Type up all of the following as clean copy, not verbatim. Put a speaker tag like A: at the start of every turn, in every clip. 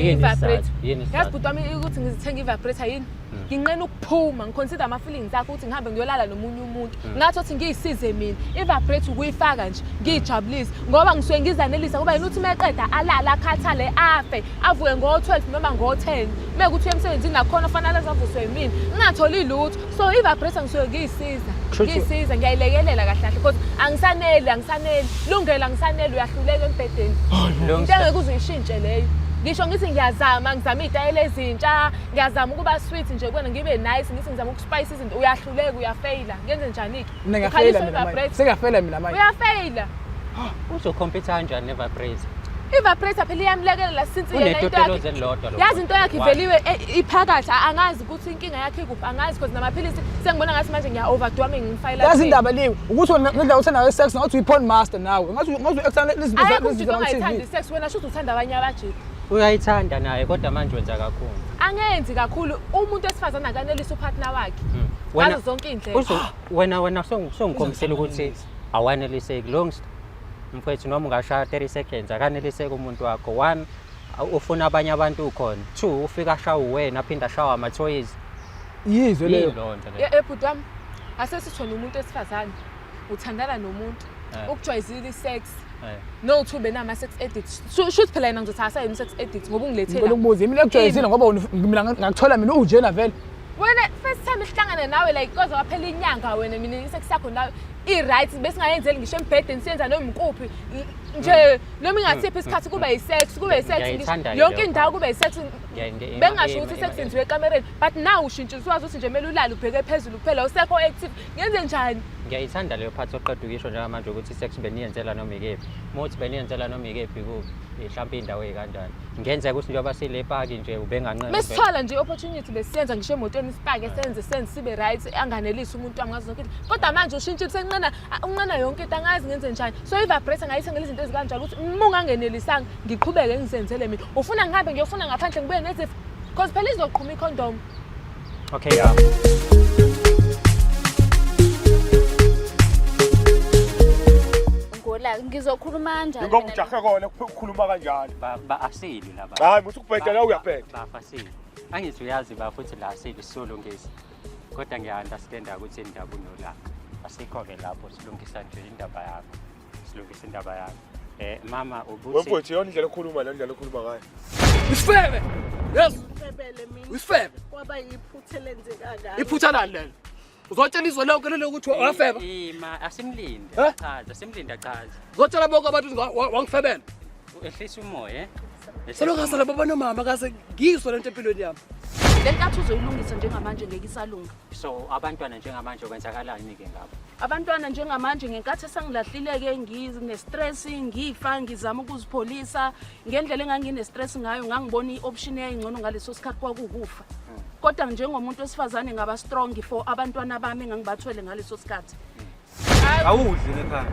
A: i-vibrator. Yazi bhuti wami ukuthi ngizithenga i-vibrator yini? Nginqena ukuphuma, ngiconsider ama-feelings akho ukuthi ngihambe ngiyolala nomunye umuntu. Ngathi othi ngiyisize mina. I-vibrator ukuyifaka nje, ngiyijabulise ngoba ngisuke ngizanelisa ngoba yini uthi meqeda alala akhathale afe, avuke ngo-12 noma ngo-10. Mekuthi emsebenzini nakhona fanele azavuswe yimina. Ngingatholi lutho. So i-vibrator ngisuke ngiyisiza. Ngiyisiza ngiyayilekelela kahle kahle because angisaneli. Lungela ngisaneli uyahluleka embhedeni. Into engeke uzuyishintshe leyo. Ngisho ngithi ngiyazama izitayela ezintsha, ngiyazama ukuba sweet nje kuwena ngibe nice, ngithi ngizama ukuspice izinto, uyahluleka, uyafeyila. Ngenze njani ke?
B: Mina ngiyafeyila. Sengiyafeyila mina manje.
A: Uyafeyila.
C: Uzokhompyutha kanjani ne-vibrator?
A: I-vibrator phela iyamlekelela since yena into
C: yakhe.
A: Yazi into yakhe iveliwe iphakathi, angazi ukuthi inkinga yakhe ikuphi, angazi because namaphilisi sengibona ngathi manje ngiya-overdo ngifayela.
B: Yazi indaba leyo ukuthi ngendlela uthanda sex ngathi uyi-porn master nawe. Ngathi extend lezi
A: zinto ongayithandi sex wena shothi uthanda abanye abajiki.
C: Uyayithanda naye kodwa manje wenza kakhulu.
A: Angenzi kakhulu umuntu esifazana akanelisa upartner wakhe. Ngazo zonke indlela.
C: Wena songikhombisela ukuthi awaneliseki longst. Mfethu noma ungashaya 30 seconds akaneliseki umuntu wakho. 1 ufuna abanye abantu ukhona. 2 ufika shawu wena aphinda shawa ama-toys.
B: Yizwe leyo.
A: Bhuti wami asesithona umuntu esifazane uthandana nomuntu ukujwayezile i-sex. No two benama-sex addicts. Shoot phela yena ngizothi asayini sex addicts ngoba ungilethela.
B: Ngicela ukubuza mina ekujwayezile ngoba mina ngakuthola mina ujena vele.
A: Wena first time sihlangane nawe like koze waphela inyanga wena mina isex yakho nawe i-right bese ngayenzeli ngisho embhedeni siyenza noma imkuphi nje noma ingathiphi isikhathi kuba yi-sex yonke indawo kuba yi-sex bengasho ukuthi isex yenziwe ekamereni but now ushintshe uswazi ukuthi nje kumele ulale ubheke phezulu kuphela usekho active ngenze njani?
C: Ngiyayithanda leyo part oqeda ukisho njengamanje ukuthi isex beniyenzela noma ikephi. Mothi beniyenzela noma ikephi mhlawumbe indawo ekanjani. Ngenzeka ukuthi njengoba sile park nje ubenganqene.
A: Mesithola nje opportunity besiyenza ngisho emotweni isipake senze sibe right anganelisi umuntu wami ngazo zonke. Kodwa manje ushintshile unqena yonke into angazi ngenze njani. So i-vibrator ngayithengela izinto ezikanjalo ukuthi uma ungangenelisanga ngiqhubeke ngizenzele mina. Ufuna ngihambe ngiyofuna ngaphandle ngibuye nezifo because phela izoqhuma i-condom.
C: Okay yeah.
D: Ngizokhuluma kanjani?
E: Ngokujahe kona ukukhuluma kanjani?
C: Asili laba.
E: Hayi muthi ukubheda la uyabheda.
C: Bafasili. Angithi uyazi ba futhi la asili solongezi. Kodwa ngiya-understanda ukuthi indaba unola. Asikho-ke lapho silungisa nje indaba yakho. Silungisa indaba yakho. Mama ubuthi.
E: Wemfowethu yona indlela okhuluma la indlela okhuluma ngayo.
B: Usifebe. Yes.
D: Usifebele mina.
B: Usifebe.
D: Kwaba yiphutha lenzeka njalo.
B: Iphutha nani lelo? Uzotshela izwe lonke lelo ukuthi wafeba.
C: Asimlinde. Chaza, simlinde chaza.
B: Uzotshela bonke abantu wangifebela.
C: Ehlisa umoya,
B: Selokasa labo banomama kase ngiso lento empilweni yami.
D: Lenkathi uzoyilungisa njengamanje ngeke isalunga.
C: So abantwana njengamanje kwenzakalani ke ngabo?
D: Abantwana njengamanje ngenkathi esangilahlileke ngine-stress ngifa ngizama ukuzipholisa ngendlela engangine-stress ngayo ngangibona i-option eyayingcono ngaleso sikhathi kwakukufa. Kodwa njengomuntu wesifazane ngaba strong for abantwana bami engangibathwele ngaleso sikhathi.
F: Awudli ekhaya.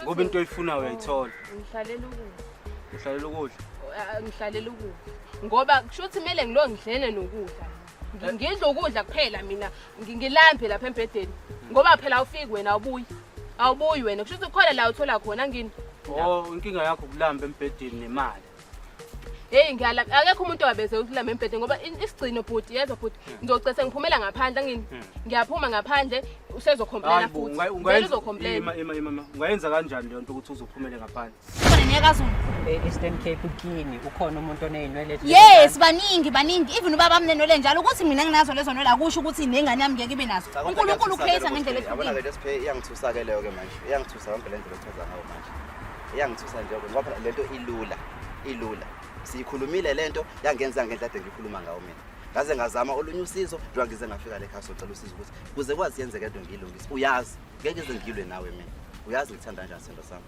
F: Ngoba into oyifunayo uyayithola.
A: Ngihlalela ukudla.
F: Uhlalela ukudla.
A: Ngihlalela ukudla. Ngoba kusho ukuthi kumele ngilo ngidlele nokudla. Ngidla ukudla kuphela mina ngilambe lapha embhedeni. Ngoba phela awufiki wena awubuyi wena. Kusho ukuthi khona la uthola khona ngini.
F: Oh, inkinga yakho kulamba embhedeni nemali.
A: Hey ngiyalapha akekho umuntu owabeze ukulamba embhedeni ngoba isigcino bhuti yezwa bhuti ngizocela ngiphumela ngaphandle ngini ngiyaphuma ngaphandle usezocomplaina futhi
F: uzocomplaina ungayenza kanjani leyo nto ukuthi uzophumele ngaphandle
D: Khona niyakazulu
C: Eastern Cape ukini ukhona umuntu oneyinwele
D: Yes baningi even ubaba amnenwele njalo ukuthi mina nginazo lezo nwele akusho ukuthi nengane yami ngeke ibe nazo uNkulunkulu creator ngendlela
G: yabona ke lesiphe iyangithusa ke leyo ke manje iyangithusa konke lento lechaza ngayo manje iyangithusa nje ngoba lento ilula siyikhulumile lento yangenza ngendlela engikhuluma ngawo mina ngaze ngazama olunye usizo njengoba ngize ngafika le khasi ocela usizo ukuthi kuze kwazi yenzeke into ngiyilungisa uyazi ngeke ize ngilwe nawe mina uyazi ngithanda kanjani sento sami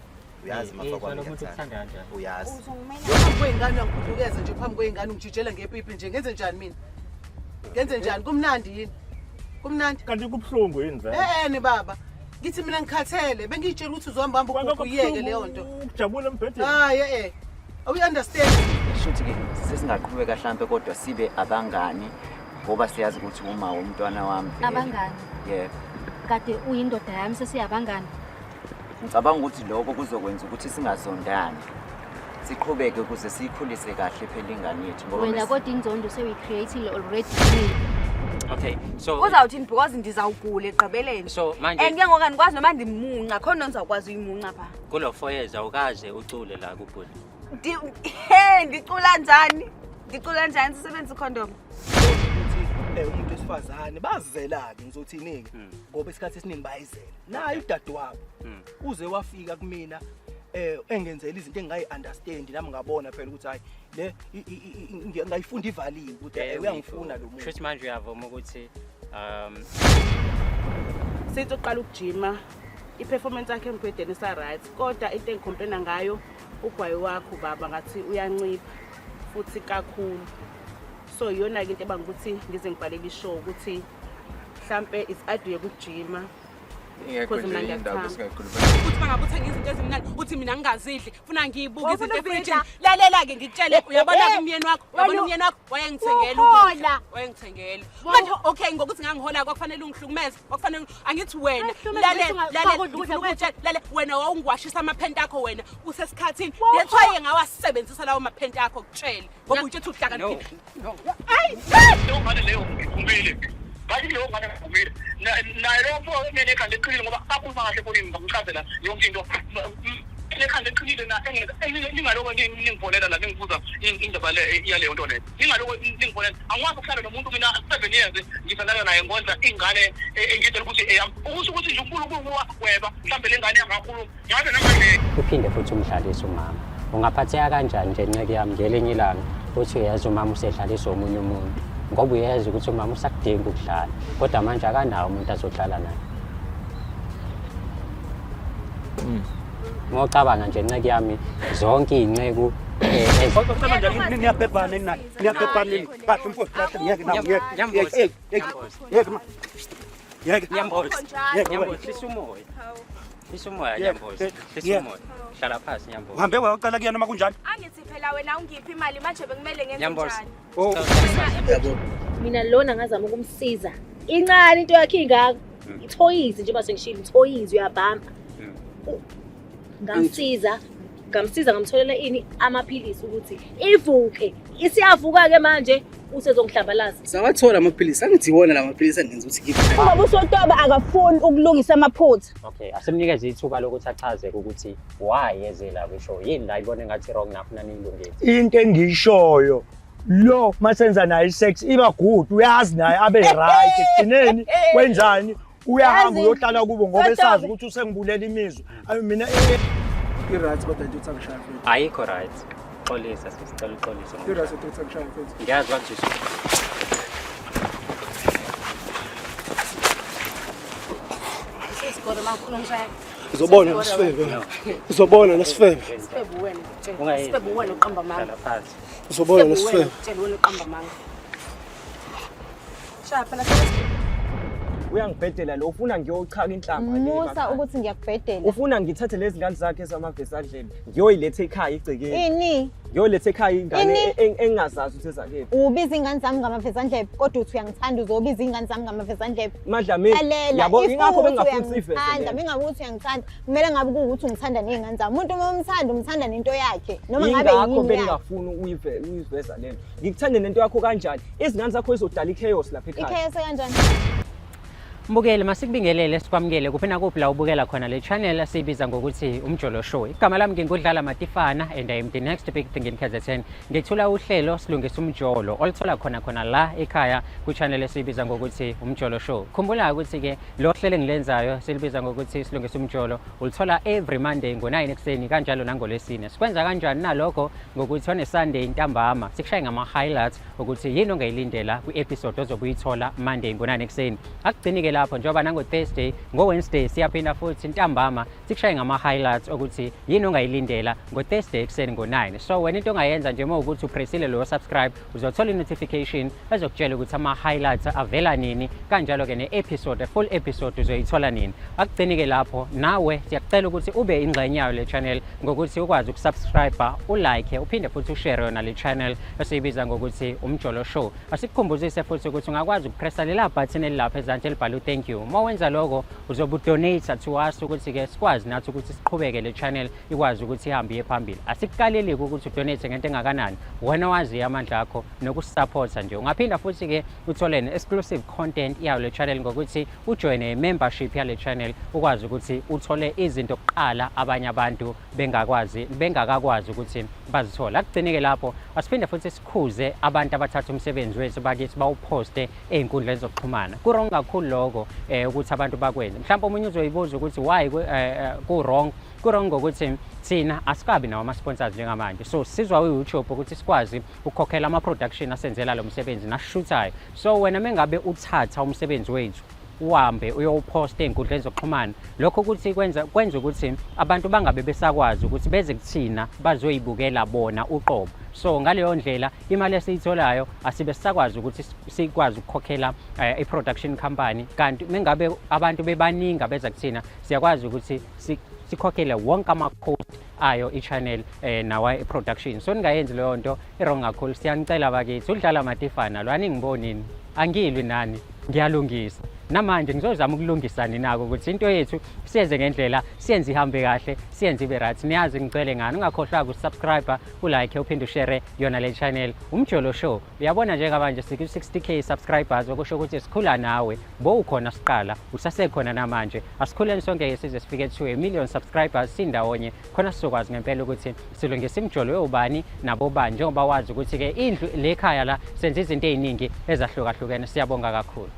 G: uyazi mafa kwami ngithanda uyazi
H: phambi kwengane uyangikhulukeza nje phambi kwengane ungijijela ngepipi nje ngenze njani mina ngenze njani kumnandi yini kumnandi
E: kanti kubhlungu yini vele
H: ni baba ngithi mina ngikhathele bengitshela ukuthi uzohamba ukuyeke leyo nto
E: ukujabula embhedeni
H: hayi we understand
I: Shuthi ke sesingaqhubeka mhlambe kodwa sibe abangani ngoba siyazi ukuthi uma umntwana wami
D: abangani
I: yebo
D: kade uyindoda yami sesiyabangani
I: ngicabanga ukuthi lokho kuzokwenza ukuthi singazondani siqhubeke ukuze siyikhulise kahle phela ingane yethu
J: wena kodwa inzondo sewuyicreatile already.
C: Okay, so
K: Uzawuthini because ndizawugula egqibeleni.
C: So manje
K: Ngeke ngoka nikwazi noma ndimunca khona nizawukwazi uyimunca pha.
C: kulo 4 years awukaze ucule la kuBhuli.
K: Ndicula njani? Ndicula njani sisebenzisa icondom?
F: Umuntu wesifazane bazizela-ke ngizothini-ke ngoba isikhathi esiningi bayizela naye udade wabo uze wafika kumina engenzela izinto engingayi-understand nami ngabona phela ukuthi hayi le ngayifunda ivaliwe ukuthi uyangifuna lo muntu.
C: Shuthi manje uyavuma ukuthi
D: Sithi uqala ukujima i-performance yakhe engibhedeni isa-right kodwa into engicomplaina ngayo ugwayi wakho baba ngathi uyancipha futhi kakhulu. So iyona-ke into ebanga ukuthi ngize ngibhalele ishow ukuthi mhlampe is aduye ukujima.
L: Ingekho nje indaba esingayikhuluma.
M: Uthi mangabe uthenga izinto ezimnandi uthi mina ngingazidli funa ngiyibuke izinto efridge. Lalela-ke ngikutshele uyabona umyeni wakho uyabona umyeni wakho wayengithengela ukudla wayengithengela. Manje okay ngokuthi ngangihola kwakufanele ungihlukumeze kwakufanele angithi wena lalela wena wawungiwashisa amaphenti akho wena usesikhathini lethwaye ngawasebenzisa lawo maphenti akho kutshele ngoba uthi uhlakaniphile. Ayi
N: ngane leyo ngikumbile bathi leyo ngane ngikumbile naye lo kumele ekhanda eqinile ngoba akhuluma kahle kuthi ngichazela yonke into ekhanda eqinile na ningaloko ningifonela la ningibuza indaba le yaleyo nto leyo ningaloko ningifonela angikwazi ukuhlala nomuntu mina 7 years ngihlala naye ngonza ingane engitshela ukuthi ukusho ukuthi nje uNkulunkulu weba mhlambe lengane yangakhuluma ngabe namanje
C: uphinde futhi umdlalise umama ungaphatheka kanjani nje nceke yami ngelinye ilanga uthi uyazi umama usedlalisa omunye umuntu ngoba uyazi ukuthi umama usakudinga ukudlala kodwa manje akanawo umuntu azodlala naye. Ngocabanga nje nceke yami zonke izinceku
F: niyabhebhana ninayo niyabhebhana kahle mfowethu kahle ngeke
C: Nyambozi isumoya isumoya Nyambozi isumoya hlala phansi Nyambozi
F: uhambe waqala kuyena noma kunjani
K: Angithi phela wena ungiphi imali manje bekumele ngenze
C: Nyambozi
K: njani?
J: Mina lona ngazama ukumsiza. Incane into yakhe ingaka. Ithoyizi nje base ngishilo ithoyizi uyabhamba. Ngamsiza ngamtholela ini amaphilisi ukuthi ivuke. Isiyavuka ke manje usezongihlambalaza.
H: Sawathola amaphilisi angithi wona la maphilisi angenza ukuthi ngiphe.
O: Ngoba uSotoba akafuni ukulungisa amaphutha.
C: Okay, asemnikeze ithuba lokuthi achaze ukuthi why ezela kwishow yini la ibone ngathi wrong nafuna nilungise.
P: Into engishoyo lo masenza naye isex iba good uyazi naye abe right ekugcineni wenzani uyahamba uyohlala kubo ngoba esazi ukuthi usengibulela imizwa mina
F: i-right kodwa nje uthi angishaya mfethu
C: Ayikho right. Xolisa sisicela uxolisa.
F: i-right uthi angishaya mfethu
C: Ngiyazi kanje.
K: Isikole makhulu ngishaya.
F: Uzobona nasifebe. Uzobona nasifebe.
K: Sifebe wena kutshela. Sifebe wena uqamba manga.
C: Hlala phansi.
F: Uzobona nasifebe.
K: Kutshela wena uqamba manga. Shaya phela
B: uyangibhedela lo ufuna ngiyochaka inhlamba
O: Musa ukuthi ngiyakubhedela.
B: ufuna ngithathe lezi ngane zakhe zamavesandleni ngiyoyilethe ekhaya igcekeni
O: Ini?
B: ngiyolethe ekhaya ingane engingazazi ukuthi ezakephi.
O: Ubiza ingane zami ngamavesandlebe kodwa uthi uyangithanda uzobiza ingane zami ngamavesandlebe.
B: Madlame yabo ingakho bengafuni ivese.
O: Mingabe uthi uyangithanda kumele ngabe kuukuthi ungithanda nezingane zami. Umuntu uma umthanda nento yakhe noma ngabe
B: yini. Ingakho
O: yini.
B: bengafuni uyiveza lento. Ngikuthande nento yakho kanjani? Izingane zakho izodala ichaos lapha ekhaya.
O: Ichaos kanjani?
C: Mbukele masikubingelele sikwamukele kuphi na kuphi la ubukela khona le channel sibiza ngokuthi umjolo show. Igama lami ngingudlala Matifana and I am the next big thing in KZN. Ngithula uhlelo silungisa umjolo olithola khona la ekhaya ku channel sibiza ngokuthi umjolo show. Khumbula ukuthi ke lo hlelo engilenzayo silibiza ngokuthi silungisa umjolo ulithola every Monday ngo9 ekseni kanjalo nangolesine. Sikwenza kanjani nalokho ngokuthi on Sunday ntambama sikushaye ngama highlights ukuthi yini ongayilindela ku episode ozobuyithola Monday ngo9 ekseni. Akugcinike lapho njengoba nango Thursday ngo Wednesday siyaphinda futhi ntambama sikushaye ngama highlights ukuthi yini ongayilindela ngo Thursday ekseni ngo9. So wena into ongayenza nje ukuthi upressile lo subscribe uzothola notification ezokutshela ukuthi ama highlights avela nini kanjalo ke ne-episode full episode uzoyithola nini. Akugcinike lapho nawe siyakucela ukuthi ube ingxenye yayo le channel ngokuthi ukwazi ukusubscribe ulike uphinde futhi ushare yona le channel esiyibiza ngokuthi umjolo show. Asikukhumbuze futhi ukuthi ungakwazi ukupressa lela button elilapha ezantsi elibhalwe thank you. Uma wenza lokho uzobe udonate to us ukuthi ke sikwazi nathi ukuthi siqhubeke le channel ikwazi ukuthi ihambe iye phambili. Asikukaleli ukuthi udonate ngento engakanani. Wena wazi amandla akho nokusupporta nje. Ungaphinda futhi ke uthole exclusive content yayo le channel ngokuthi ujoin a membership yale channel ukwazi ukuthi uthole izinto kuqala abanye abantu bengakakwazi ukuthi bazithola. Akugcineke lapho asiphinde futhi sikhuze abantu abathatha umsebenzi wethu bakithi bawuposte einkundleni zokuxhumana. Kurong kakhulu lokho ukuthi abantu bakwenze. Mhlawumbe umunye uzoyibuza ukuthi why ku-wrong. Kurong ngokuthi thina asikabi nawo ama-sponsors njengamanje. So sizwa uYouTube ukuthi sikwazi ukukhokhela ama-production asenzela lo msebenzi nasishuthayo. So wena mengabe uthatha umsebenzi wethu uhambe uyowuposta einkundleni zokuxhumana, lokho ukuthi kwenza ukuthi abantu bangabe besakwazi ukuthi beze kuthina bazoyibukela bona uqobo. So ngaleyo ndlela imali esiyitholayo asibe sisakwazi ukuthi sikwazi ukukhokhela i-production company, kanti mengabe abantu bebaningi beza kuthina siyakwazi ukuthi sikhokhele wonke ama-cost ayo i-channel nawa i-production. So ningayenzi leyo nto i-wrong kakhulu. Siyanicela bakithi udlala matifana lo aningibonini, angilwi nani, ngiyalungisa. Namanje ngizozama ukulungisa ninako ukuthi into yethu siyenze ngendlela, siyenze ihambe kahle, siyenze ibe right. Niyazi ngicela ngani ungakhohlwa ukusubscribe, ulike, uphinde ushare yona le channel. Umjolo Show uyabona njengamanje siku 60k subscribers, okusho ukuthi sikhula nawe. Bo ukhona siqala, usasekhona namanje. Asikhuleni sonke size sifike to 1 million subscribers sindawonye. Khona sizokwazi ngempela ukuthi silungise imjolo yobani nabo bani, njengoba wazi ukuthi ke indlu lekhaya la senze izinto eziningi ezahlukahlukene. Siyabonga kakhulu.